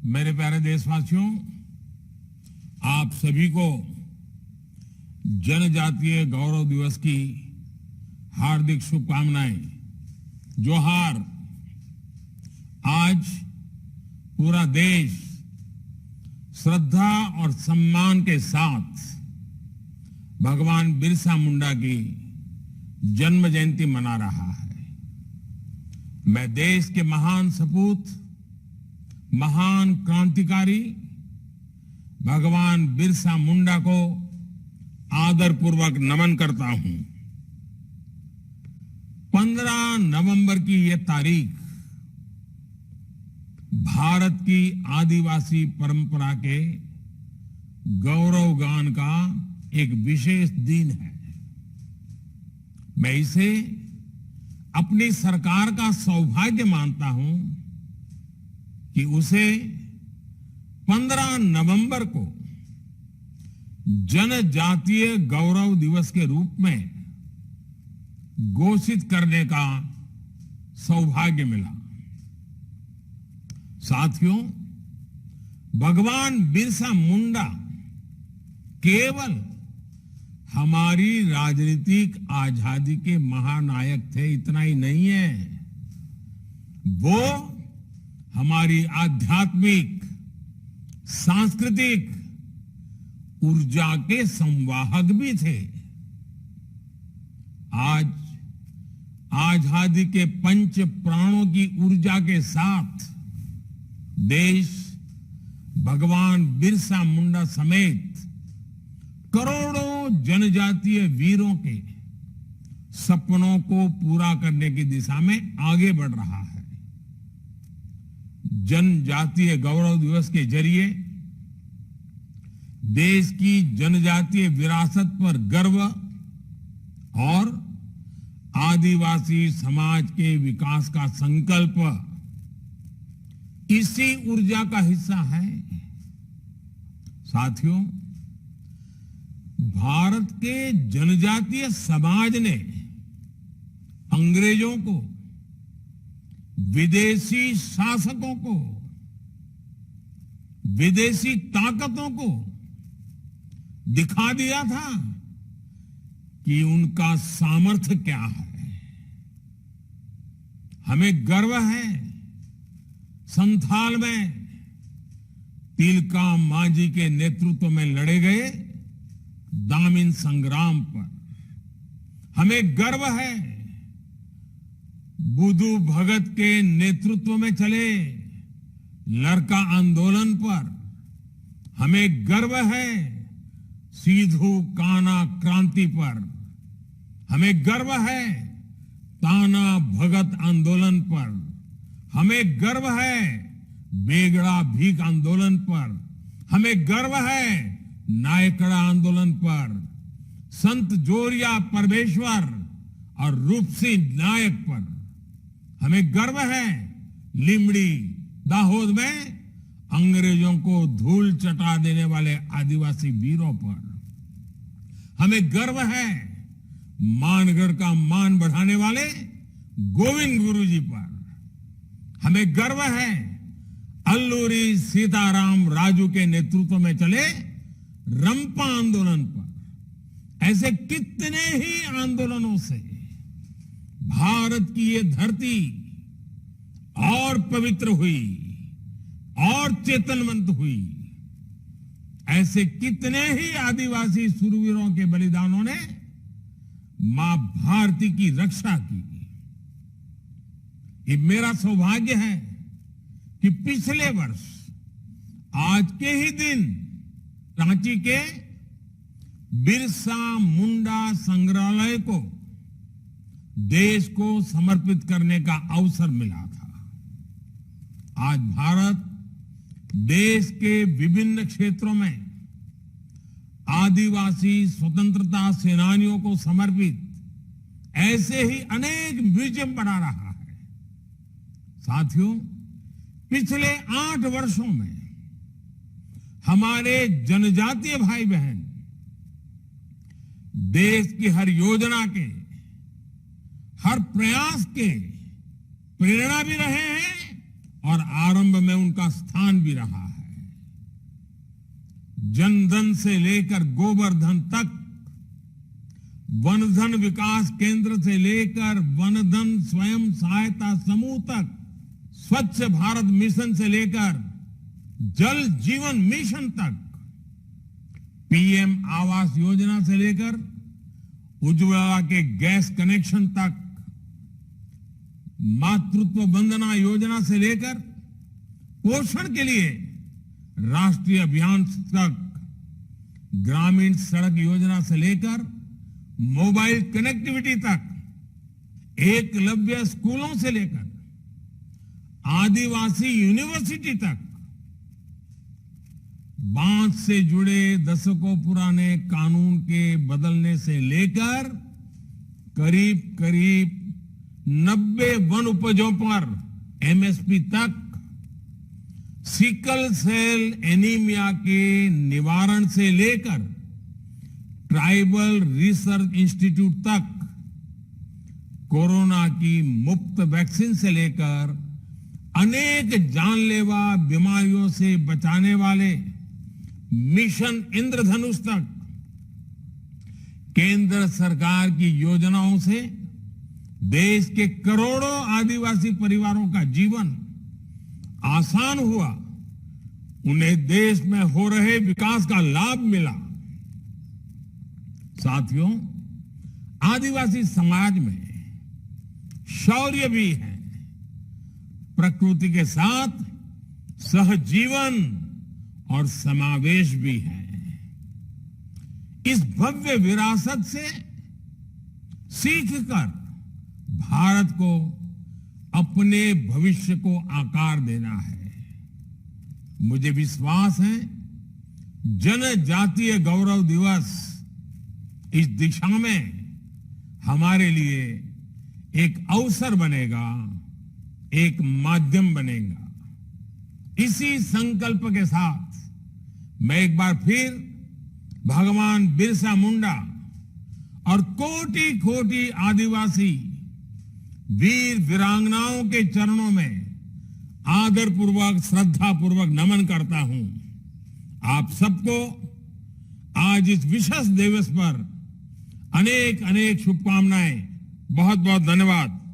मेरे प्यारे देशवासियों, आप सभी को जनजातीय गौरव दिवस की हार्दिक शुभकामनाएं। जोहार। आज पूरा देश श्रद्धा और सम्मान के साथ भगवान बिरसा मुंडा की जन्म जयंती मना रहा है। मैं देश के महान सपूत, महान क्रांतिकारी भगवान बिरसा मुंडा को आदरपूर्वक नमन करता हूं। 15 नवंबर की यह तारीख भारत की आदिवासी परंपरा के गौरव गान का एक विशेष दिन है। मैं इसे अपनी सरकार का सौभाग्य मानता हूं कि उसे 15 नवंबर को जनजातीय गौरव दिवस के रूप में घोषित करने का सौभाग्य मिला। साथियों, भगवान बिरसा मुंडा केवल हमारी राजनीतिक आजादी के महानायक थे, इतना ही नहीं है। वो हमारी आध्यात्मिक, सांस्कृतिक ऊर्जा के संवाहक भी थे। आज आजादी के पंच प्राणों की ऊर्जा के साथ देश भगवान बिरसा मुंडा समेत करोड़ों जनजातीय वीरों के सपनों को पूरा करने की दिशा में आगे बढ़ रहा है। जनजातीय गौरव दिवस के जरिए देश की जनजातीय विरासत पर गर्व और आदिवासी समाज के विकास का संकल्प इसी ऊर्जा का हिस्सा है। साथियों, भारत के जनजातीय समाज ने अंग्रेजों को, विदेशी शासकों को, विदेशी ताकतों को दिखा दिया था कि उनका सामर्थ्य क्या है। हमें गर्व है संथाल में तिलका मांझी के नेतृत्व में लड़े गए दामिन संग्राम पर। हमें गर्व है बुधु भगत के नेतृत्व में चले लरका आंदोलन पर। हमें गर्व है सिधु कान्हा क्रांति पर। हमें गर्व है ताना भगत आंदोलन पर। हमें गर्व है बेगड़ा भीख आंदोलन पर। हमें गर्व है नायकड़ा आंदोलन पर, संत जोरिया परमेश्वर और रूपसिंह नायक पर। हमें गर्व है लिमड़ी दाहोद में अंग्रेजों को धूल चटा देने वाले आदिवासी वीरों पर। हमें गर्व है मानगढ़ का मान बढ़ाने वाले गोविंद गुरु जी पर। हमें गर्व है अल्लूरी सीताराम राजू के नेतृत्व में चले रंपा आंदोलन पर। ऐसे कितने ही आंदोलनों से भारत की ये धरती और पवित्र हुई और चेतनवंत हुई। ऐसे कितने ही आदिवासी शूरवीरों के बलिदानों ने मां भारती की रक्षा की। ये मेरा सौभाग्य है कि पिछले वर्ष आज के ही दिन रांची के बिरसा मुंडा संग्रहालय को देश को समर्पित करने का अवसर मिला था। आज भारत देश के विभिन्न क्षेत्रों में आदिवासी स्वतंत्रता सेनानियों को समर्पित ऐसे ही अनेक म्यूजियम बना रहा है। साथियों, पिछले 8 वर्षों में हमारे जनजातीय भाई बहन देश की हर योजना के, हर प्रयास के प्रेरणा भी रहे हैं और आरंभ में उनका स्थान भी रहा है। जनधन से लेकर गोवर्धन तक, वनधन विकास केंद्र से लेकर वनधन स्वयं सहायता समूह तक, स्वच्छ भारत मिशन से लेकर जल जीवन मिशन तक, पीएम आवास योजना से लेकर उज्ज्वला के गैस कनेक्शन तक, मातृत्व वंदना योजना से लेकर पोषण के लिए राष्ट्रीय अभियान तक, ग्रामीण सड़क योजना से लेकर मोबाइल कनेक्टिविटी तक, एकलव्य स्कूलों से लेकर आदिवासी यूनिवर्सिटी तक, बांध से जुड़े दशकों पुराने कानून के बदलने से लेकर करीब करीब 90 वन उपजों पर एमएसपी तक, सिकल सेल एनीमिया के निवारण से लेकर ट्राइबल रिसर्च इंस्टीट्यूट तक, कोरोना की मुफ्त वैक्सीन से लेकर अनेक जानलेवा बीमारियों से बचाने वाले मिशन इंद्रधनुष तक, केंद्र सरकार की योजनाओं से देश के करोड़ों आदिवासी परिवारों का जीवन आसान हुआ, उन्हें देश में हो रहे विकास का लाभ मिला। साथियों, आदिवासी समाज में शौर्य भी है, प्रकृति के साथ सहजीवन और समावेश भी है। इस भव्य विरासत से सीखकर भारत को अपने भविष्य को आकार देना है। मुझे विश्वास है जनजातीय गौरव दिवस इस दिशा में हमारे लिए एक अवसर बनेगा, एक माध्यम बनेगा। इसी संकल्प के साथ मैं एक बार फिर भगवान बिरसा मुंडा और कोटि कोटि आदिवासी वीर वीरांगनाओं के चरणों में आदरपूर्वक श्रद्धापूर्वक नमन करता हूं। आप सबको आज इस विशेष दिवस पर अनेक अनेक शुभकामनाएं। बहुत बहुत धन्यवाद।